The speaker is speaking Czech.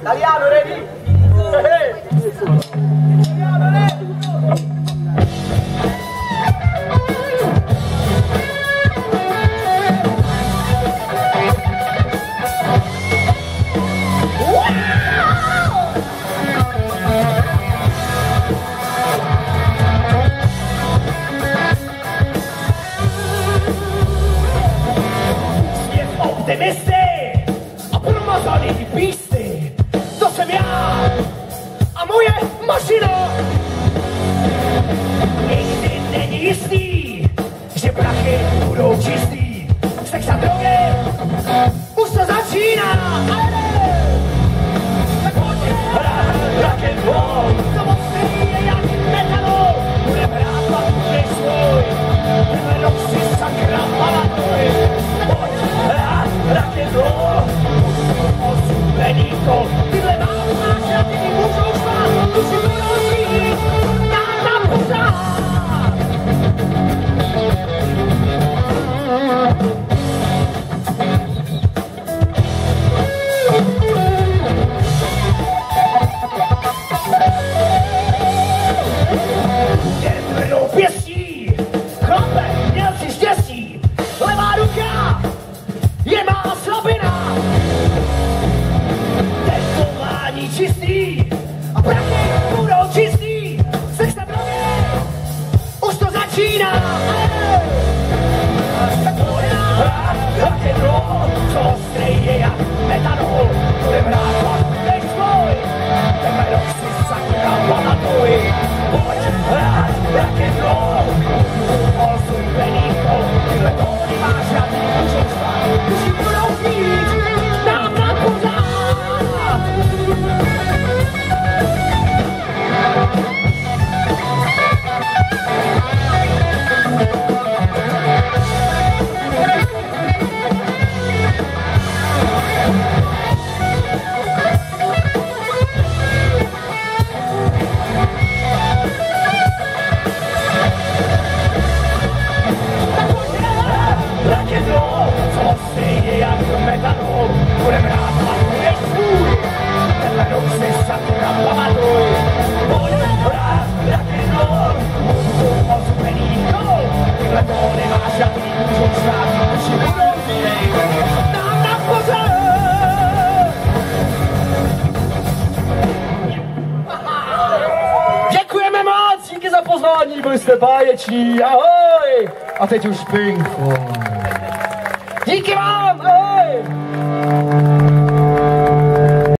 Italiano, ready? Italiano, ready? Optymisty a promazaný písty, to jsem já a moje mašina. Nikdy není jistý, že prachy budou čistý. Sex a drogy, už to začíná. Tak pojď hrát rock'n'roll, to mocný je jak metalol. Budem hrát patný svůj, tenhle rok si sakra pamatuj. Pojď hrát rock'n'roll, ozubený kol. Tyhle máš a ty můžou špát, tu si budou žít, táta pořád. Tvrdou pěstí, chlape, měl si štěstí, levá ruka je má slabina. Tenkování čistý a prachy budou čistý, sex na drogy, už to začíná. Rock'n'roll, co ostrej je jak metanol, budem hrát patnej svoj, tenhle rok si sakra pamatuj. Pojď hrát rock'n'roll, ozubený kol, tyhle tóny máš a ty můžou spát, ty si budou mít nám na pořád. Rock'n'roll, co stejně jak metanol, budem hrát patnej svůj, tenhle rok si sakra pamatuj. Pojď hrát rock'n'roll, ozubený kol, tyhle tóny máš a ty můžou stát, už si budou mít nám na pořád. Děkujeme moc, díky za pozvání, byli jste báječní, ahoj! A teď už Pink Floyd. Díky vám, ahoj!